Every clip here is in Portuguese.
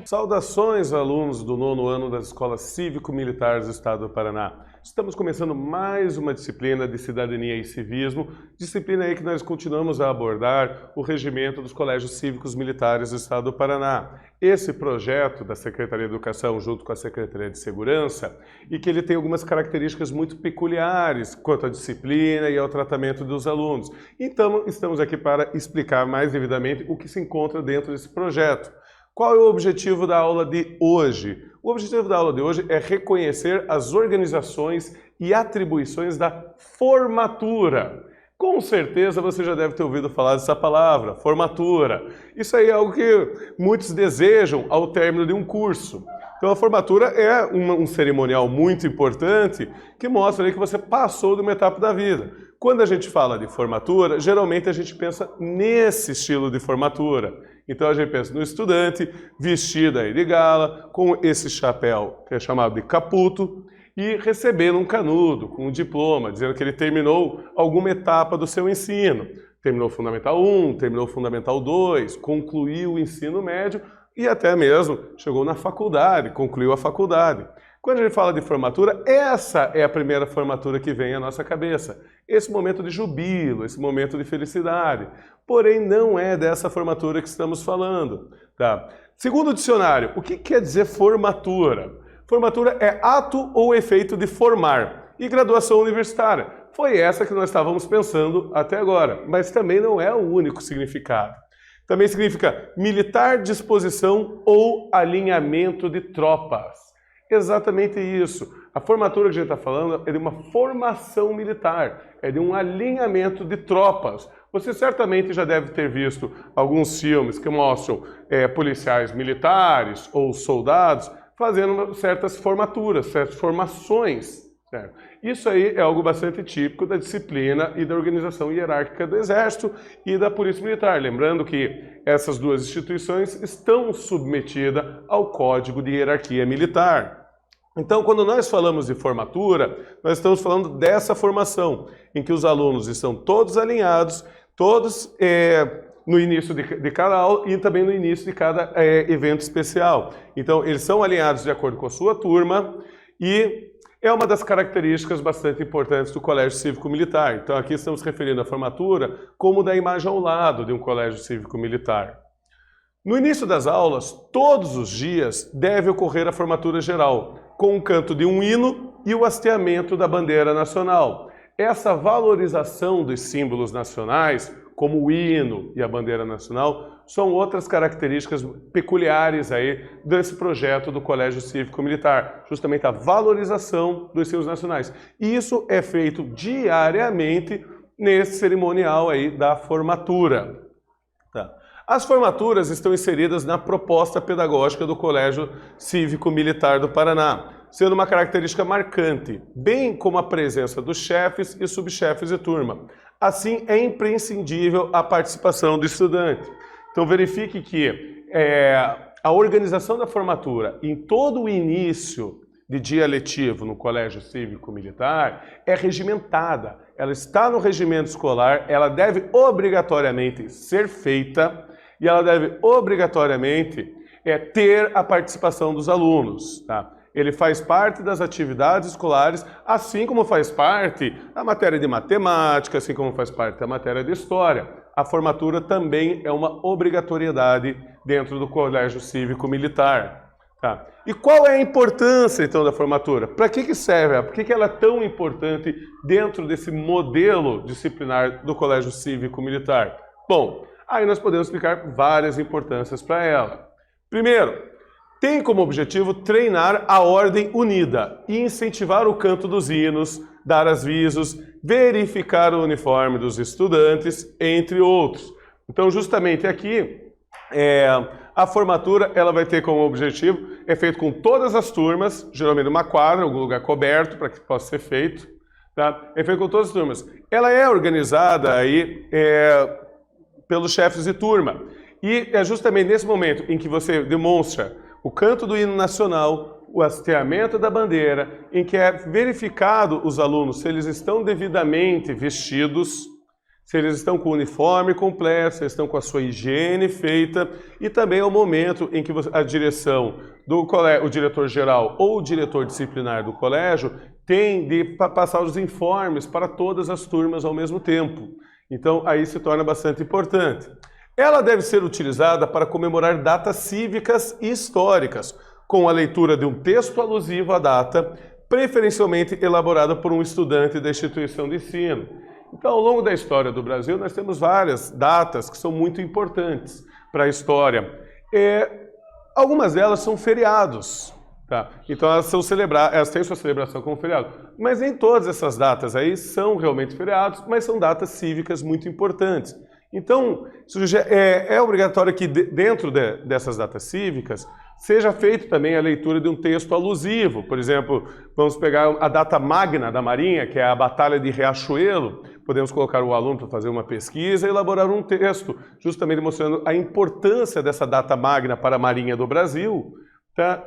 Saudações, alunos do 9º ano das Escolas Cívico-Militares do Estado do Paraná. Estamos começando mais uma disciplina de Cidadania e Civismo, disciplina aí que nós continuamos a abordar o regimento dos Colégios Cívicos Militares do Estado do Paraná. Esse projeto da Secretaria de Educação junto com a Secretaria de Segurança e que ele tem algumas características muito peculiares quanto à disciplina e ao tratamento dos alunos. Então, estamos aqui para explicar mais devidamente o que se encontra dentro desse projeto. Qual é o objetivo da aula de hoje? O objetivo da aula de hoje é reconhecer as organizações e atribuições da formatura. Com certeza você já deve ter ouvido falar dessa palavra, formatura. Isso aí é algo que muitos desejam ao término de um curso. Então a formatura é um cerimonial muito importante que mostra aí que você passou de uma etapa da vida. Quando a gente fala de formatura, geralmente a gente pensa nesse estilo de formatura. Então a gente pensa no estudante vestido aí de gala, com esse chapéu que é chamado de caputo e recebendo um canudo com um diploma, dizendo que ele terminou alguma etapa do seu ensino. Terminou o Fundamental 1, terminou o Fundamental 2, concluiu o ensino médio e até mesmo chegou na faculdade, concluiu a faculdade. Quando a gente fala de formatura, essa é a primeira formatura que vem à nossa cabeça. Esse momento de jubilo, esse momento de felicidade. Porém, não é dessa formatura que estamos falando. Tá? Segundo o dicionário, o que quer dizer formatura? Formatura é ato ou efeito de formar. E graduação universitária. Foi essa que nós estávamos pensando até agora. Mas também não é o único significado. Também significa militar disposição ou alinhamento de tropas. Exatamente isso. A formatura que a gente está falando é de uma formação militar, é de um alinhamento de tropas. Você certamente já deve ter visto alguns filmes que mostram policiais militares ou soldados fazendo certas formaturas, certas formações. Certo? Isso aí é algo bastante típico da disciplina e da organização hierárquica do Exército e da Polícia Militar. Lembrando que essas duas instituições estão submetidas ao Código de Hierarquia Militar. Então, quando nós falamos de formatura, nós estamos falando dessa formação, em que os alunos estão todos alinhados, todos no início de cada aula e também no início de cada evento especial. Então, eles são alinhados de acordo com a sua turma e é uma das características bastante importantes do Colégio Cívico-Militar. Então, aqui estamos referindo a formatura como da imagem ao lado de um Colégio Cívico-Militar. No início das aulas, todos os dias, deve ocorrer a formatura geral, com o canto de um hino e o hasteamento da bandeira nacional. Essa valorização dos símbolos nacionais, como o hino e a bandeira nacional, são outras características peculiares aí desse projeto do Colégio Cívico-Militar, justamente a valorização dos símbolos nacionais. E isso é feito diariamente nesse cerimonial aí da formatura. Tá? As formaturas estão inseridas na proposta pedagógica do Colégio Cívico-Militar do Paraná, sendo uma característica marcante, bem como a presença dos chefes e subchefes de turma. Assim, é imprescindível a participação do estudante. Então, verifique que a organização da formatura em todo o início de dia letivo no Colégio Cívico-Militar é regimentada. Ela está no regimento escolar, ela deve obrigatoriamente ser feita e ela deve obrigatoriamente ter a participação dos alunos. Tá? Ele faz parte das atividades escolares, assim como faz parte da matéria de matemática, assim como faz parte da matéria de história. A formatura também é uma obrigatoriedade dentro do Colégio Cívico-Militar. Tá? E qual é a importância, então, da formatura? Para que serve? Por que ela é tão importante dentro desse modelo disciplinar do Colégio Cívico-Militar? Bom, aí nós podemos explicar várias importâncias para ela. Primeiro, tem como objetivo treinar a ordem unida e incentivar o canto dos hinos, dar avisos, verificar o uniforme dos estudantes, entre outros. Então, justamente aqui, a formatura ela vai ter como objetivo, é feito com todas as turmas, geralmente numa quadra, algum lugar coberto para que possa ser feito. Tá? É feito com todas as turmas. Ela é organizada aí, pelos chefes de turma. E é justamente nesse momento em que você demonstra o canto do hino nacional, o hasteamento da bandeira, em que é verificado os alunos se eles estão devidamente vestidos, Se eles estão com o uniforme completo, se eles estão com a sua higiene feita, e também é o momento em que a direção do colégio, o diretor-geral ou o diretor disciplinar do colégio tem de passar os informes para todas as turmas ao mesmo tempo. Então, aí se torna bastante importante. Ela deve ser utilizada para comemorar datas cívicas e históricas, com a leitura de um texto alusivo à data, preferencialmente elaborado por um estudante da instituição de ensino. Então, ao longo da história do Brasil, nós temos várias datas que são muito importantes para a história. Algumas delas são feriados, tá? Então elas têm sua celebração como feriado. Mas nem todas essas datas aí são realmente feriados, mas são datas cívicas muito importantes. Então, é obrigatório que dentro dessas datas cívicas seja feita também a leitura de um texto alusivo. Por exemplo, vamos pegar a data magna da Marinha, que é a Batalha de Riachuelo. Podemos colocar o aluno para fazer uma pesquisa e elaborar um texto, justamente mostrando a importância dessa data magna para a Marinha do Brasil, tá?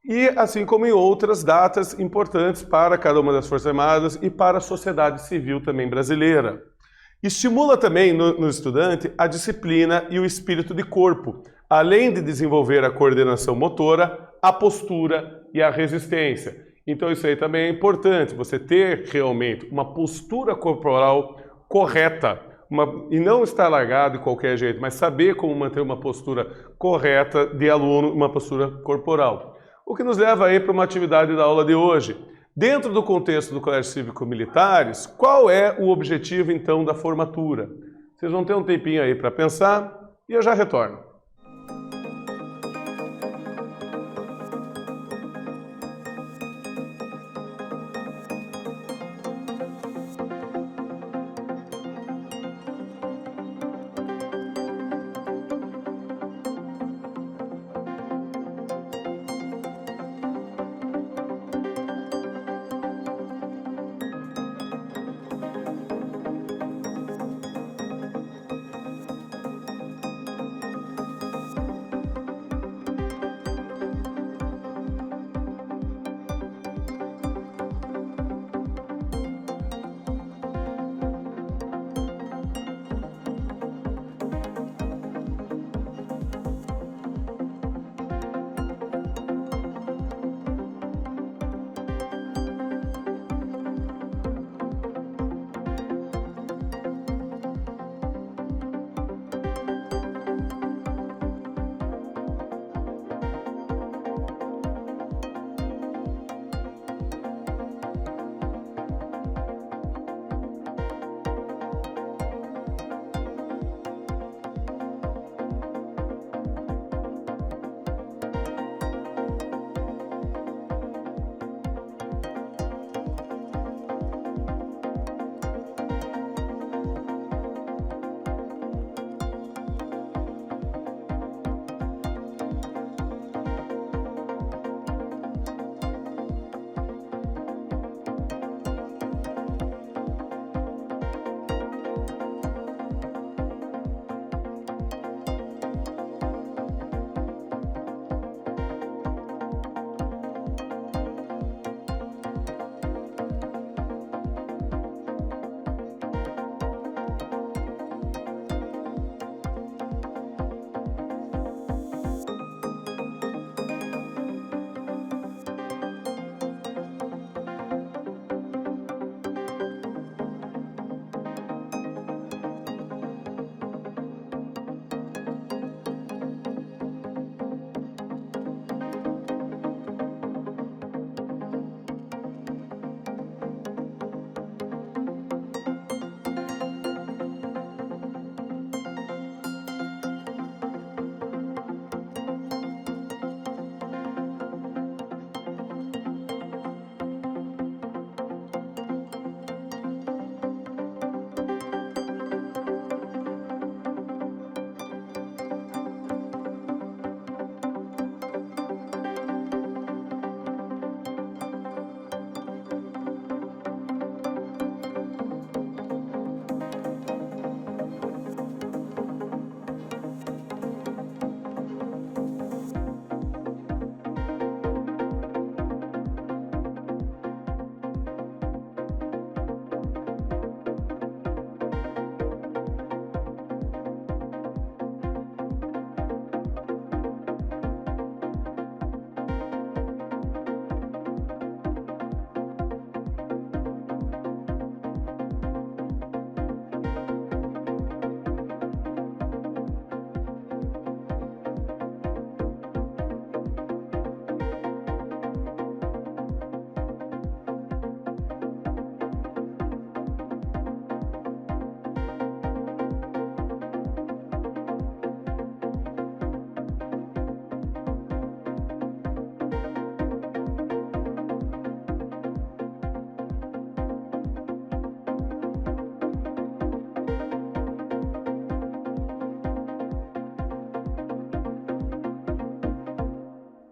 E assim como em outras datas importantes para cada uma das Forças Armadas e para a sociedade civil também brasileira. Estimula também no estudante a disciplina e o espírito de corpo, além de desenvolver a coordenação motora, a postura e a resistência. Então isso aí também é importante, você ter realmente uma postura corporal correta, e não estar largado de qualquer jeito, mas saber como manter uma postura correta de aluno, uma postura corporal. O que nos leva aí para uma atividade da aula de hoje. Dentro do contexto do Colégio Cívico-Militares, qual é o objetivo então da formatura? Vocês vão ter um tempinho aí para pensar e eu já retorno.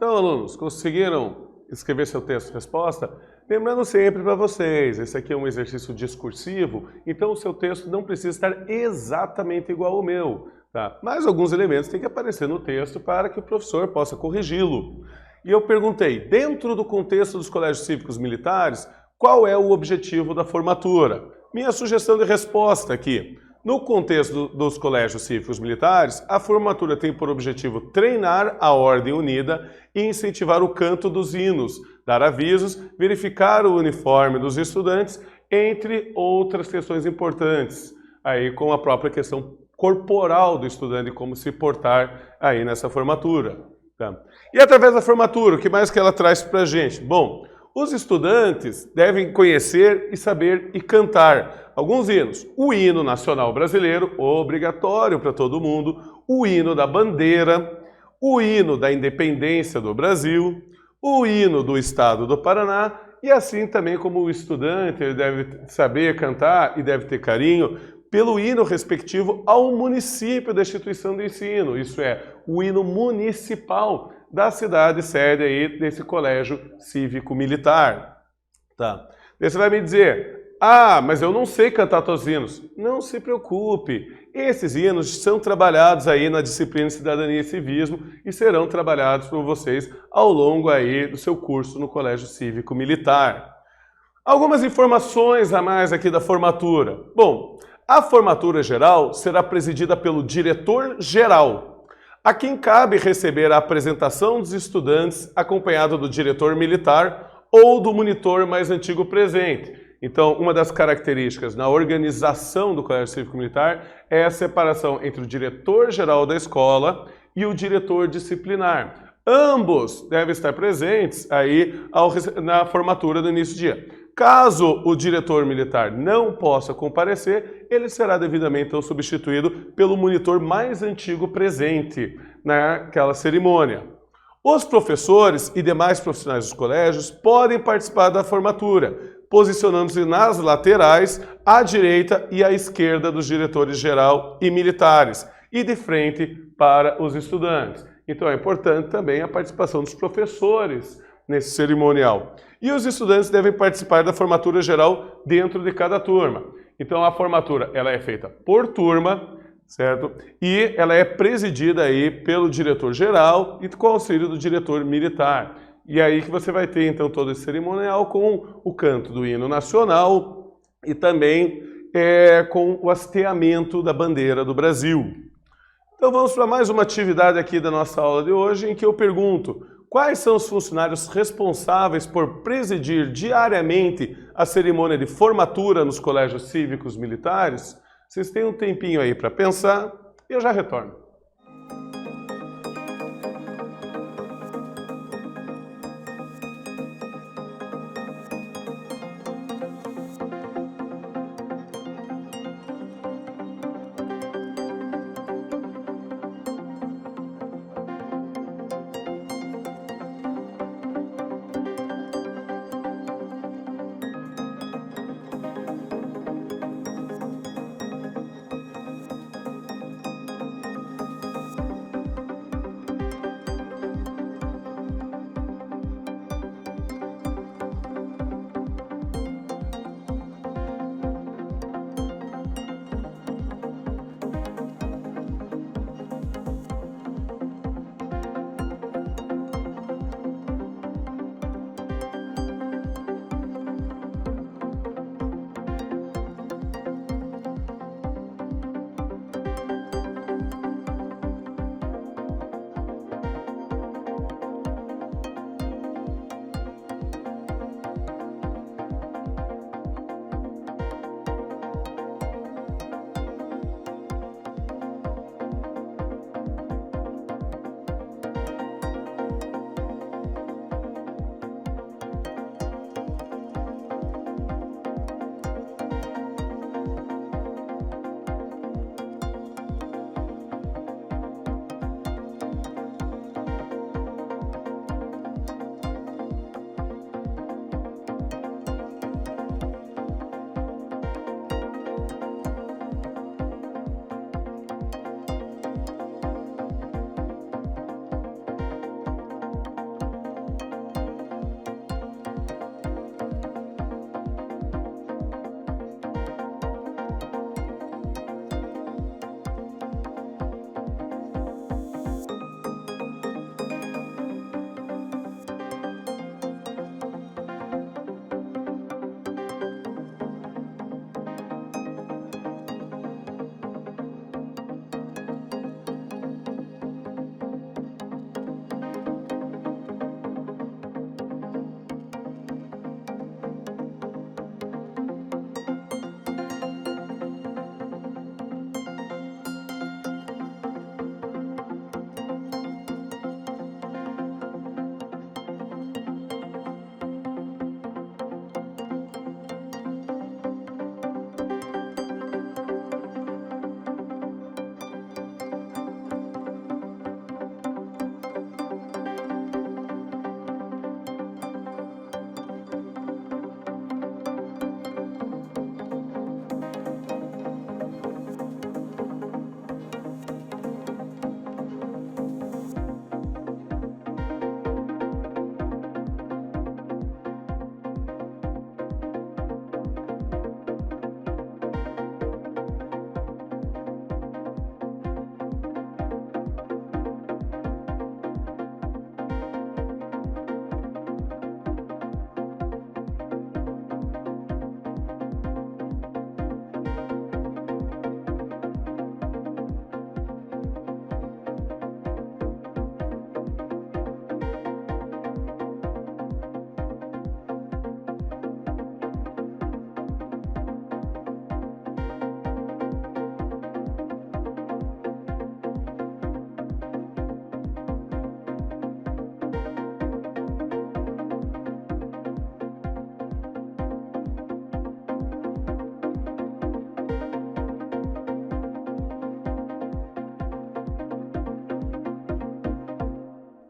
Então, alunos, conseguiram escrever seu texto de resposta? Lembrando sempre para vocês, esse aqui é um exercício discursivo, então o seu texto não precisa estar exatamente igual ao meu, tá? Mas alguns elementos têm que aparecer no texto para que o professor possa corrigi-lo. E eu perguntei, dentro do contexto dos colégios cívicos militares, qual é o objetivo da formatura? Minha sugestão de resposta aqui. No contexto dos colégios cívicos militares, a formatura tem por objetivo treinar a ordem unida e incentivar o canto dos hinos, dar avisos, verificar o uniforme dos estudantes, entre outras questões importantes, aí com a própria questão corporal do estudante, como se portar aí nessa formatura. Tá? E através da formatura, o que mais que ela traz para a gente? Bom, os estudantes devem conhecer e saber e cantar alguns hinos. O hino nacional brasileiro, obrigatório para todo mundo, o hino da bandeira, o hino da independência do Brasil, o hino do estado do Paraná, e assim também como o estudante ele deve saber cantar e deve ter carinho pelo hino respectivo ao município da instituição de ensino, isso é, o hino municipal da cidade sede aí desse colégio cívico-militar. Tá. Daí você vai me dizer, mas eu não sei cantar todos os hinos. Não se preocupe, esses hinos são trabalhados aí na disciplina de Cidadania e Civismo e serão trabalhados por vocês ao longo aí do seu curso no colégio cívico-militar. Algumas informações a mais aqui da formatura. Bom, a formatura geral será presidida pelo diretor-geral, a quem cabe receber a apresentação dos estudantes acompanhado do diretor militar ou do monitor mais antigo presente. Então, uma das características na organização do Colégio Cívico Militar é a separação entre o diretor-geral da escola e o diretor disciplinar. Ambos devem estar presentes aí na formatura do início do dia. Caso o diretor militar não possa comparecer, ele será devidamente então substituído pelo monitor mais antigo presente naquela cerimônia. Os professores e demais profissionais dos colégios podem participar da formatura, posicionando-se nas laterais, à direita e à esquerda dos diretores geral e militares, e de frente para os estudantes. Então é importante também a participação dos professores nesse cerimonial. E os estudantes devem participar da formatura geral dentro de cada turma. Então a formatura ela é feita por turma, certo? E ela é presidida aí pelo diretor-geral e com o auxílio do diretor militar. E aí que você vai ter então todo esse cerimonial com o canto do hino nacional e também com o hasteamento da bandeira do Brasil. Então vamos para mais uma atividade aqui da nossa aula de hoje, em que eu pergunto: quais são os funcionários responsáveis por presidir diariamente a cerimônia de formatura nos colégios cívicos militares? Vocês têm um tempinho aí para pensar e eu já retorno.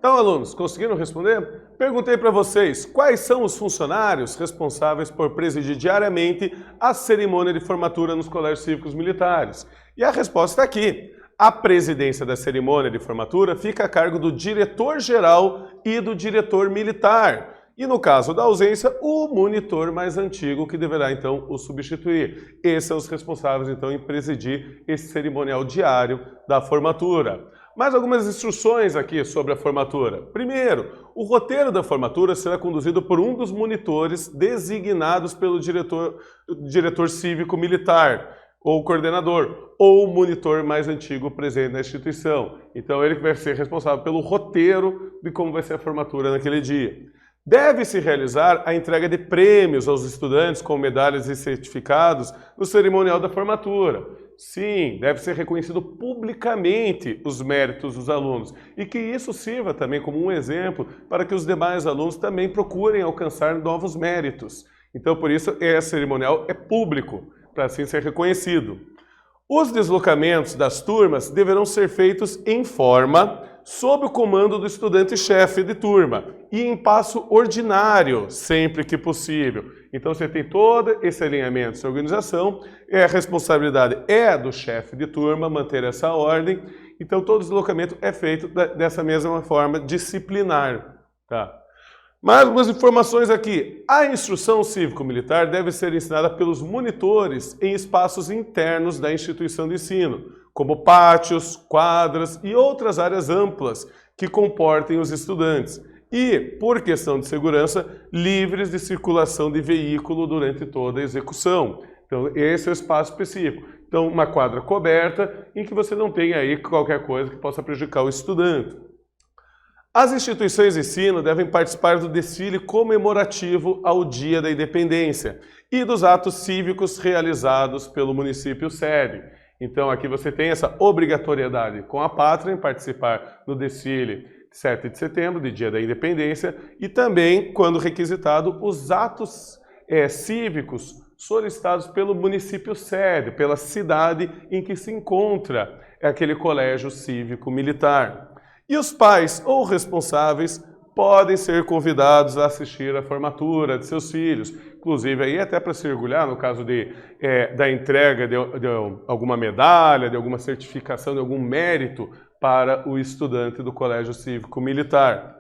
Então, alunos, conseguiram responder? Perguntei para vocês quais são os funcionários responsáveis por presidir diariamente a cerimônia de formatura nos colégios cívicos militares. E a resposta está aqui. A presidência da cerimônia de formatura fica a cargo do diretor-geral e do diretor militar. E no caso da ausência, o monitor mais antigo que deverá então o substituir. Esses são os responsáveis então em presidir esse cerimonial diário da formatura. Mais algumas instruções aqui sobre a formatura. Primeiro, o roteiro da formatura será conduzido por um dos monitores designados pelo diretor cívico-militar, ou coordenador, ou o monitor mais antigo presente na instituição. Então, ele que vai ser responsável pelo roteiro de como vai ser a formatura naquele dia. Deve-se realizar a entrega de prêmios aos estudantes com medalhas e certificados no cerimonial da formatura. Sim, deve ser reconhecido publicamente os méritos dos alunos e que isso sirva também como um exemplo para que os demais alunos também procurem alcançar novos méritos. Então, por isso, esse cerimonial é público, para assim ser reconhecido. Os deslocamentos das turmas deverão ser feitos em forma, sob o comando do estudante-chefe de turma e em passo ordinário, sempre que possível. Então você tem todo esse alinhamento, essa organização, a responsabilidade é do chefe de turma manter essa ordem, então todo deslocamento é feito dessa mesma forma disciplinar. Tá? Mais algumas informações aqui. A instrução cívico-militar deve ser ensinada pelos monitores em espaços internos da instituição de ensino, como pátios, quadras e outras áreas amplas que comportem os estudantes. E, por questão de segurança, livres de circulação de veículo durante toda a execução. Então, esse é o espaço específico. Então, uma quadra coberta em que você não tem aí qualquer coisa que possa prejudicar o estudante. As instituições de ensino devem participar do desfile comemorativo ao Dia da Independência e dos atos cívicos realizados pelo município sede. Então aqui você tem essa obrigatoriedade com a pátria em participar do desfile 7 de setembro, de Dia da Independência, e também, quando requisitado, os atos cívicos solicitados pelo município sede, pela cidade em que se encontra aquele colégio cívico-militar. E os pais ou responsáveis podem ser convidados a assistir à formatura de seus filhos, inclusive aí até para se orgulhar no caso da entrega de alguma medalha, de alguma certificação, de algum mérito para o estudante do Colégio Cívico Militar.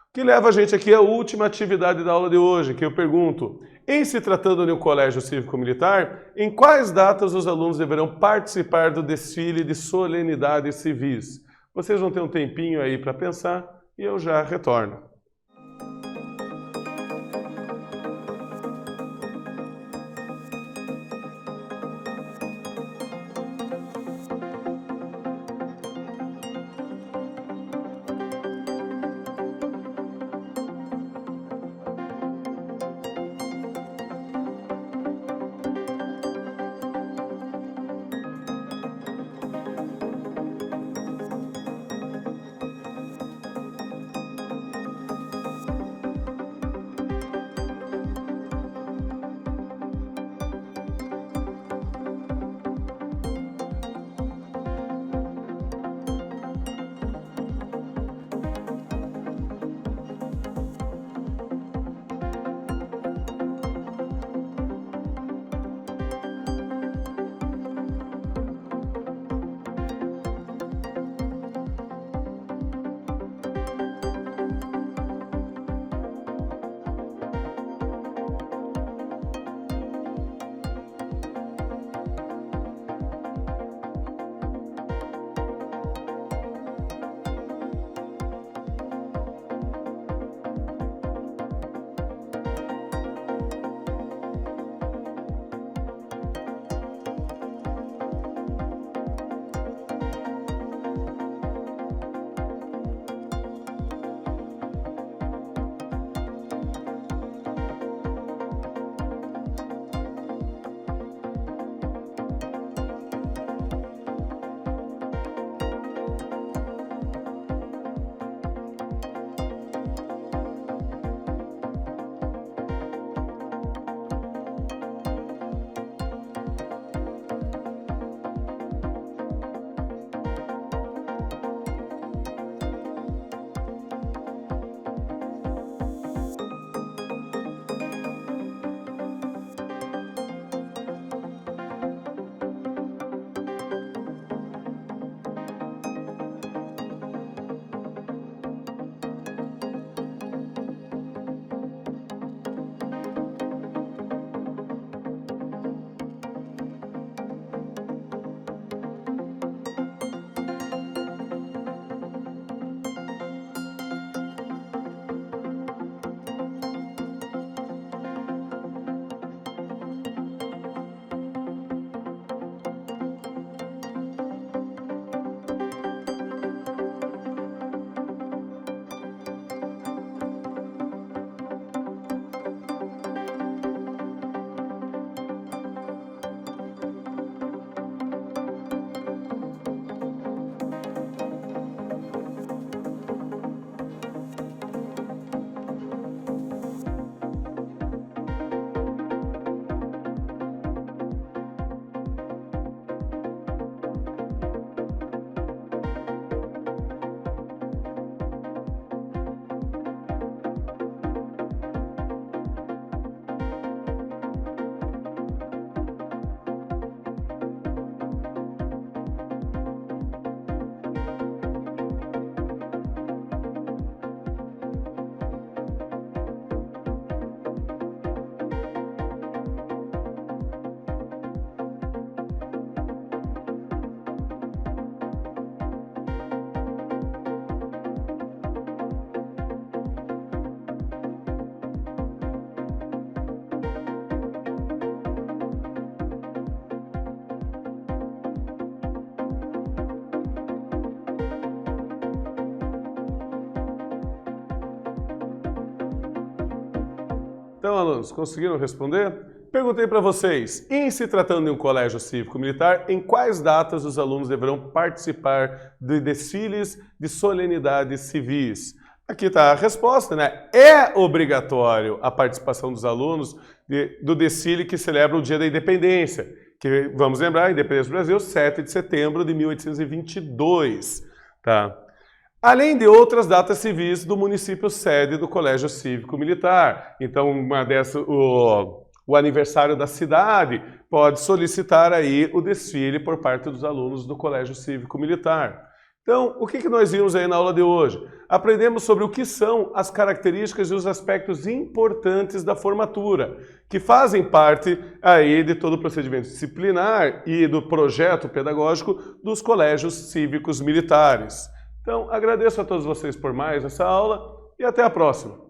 O que leva a gente aqui à última atividade da aula de hoje, que eu pergunto, em se tratando de um Colégio Cívico Militar, em quais datas os alunos deverão participar do desfile de solenidades civis? Vocês vão ter um tempinho aí para pensar e eu já retorno. Então, alunos, conseguiram responder? Perguntei para vocês, em se tratando de um colégio cívico-militar, em quais datas os alunos deverão participar de desfiles de solenidades civis? Aqui está a resposta, né? É obrigatório a participação dos alunos do desfile que celebra o Dia da Independência, que, vamos lembrar, a Independência do Brasil, 7 de setembro de 1822, tá? Além de outras datas civis do município sede do Colégio Cívico-Militar. Então, uma dessas, o aniversário da cidade pode solicitar aí o desfile por parte dos alunos do Colégio Cívico-Militar. Então, o que nós vimos aí na aula de hoje? Aprendemos sobre o que são as características e os aspectos importantes da formatura, que fazem parte aí de todo o procedimento disciplinar e do projeto pedagógico dos colégios cívicos militares. Então, agradeço a todos vocês por mais essa aula e até a próxima.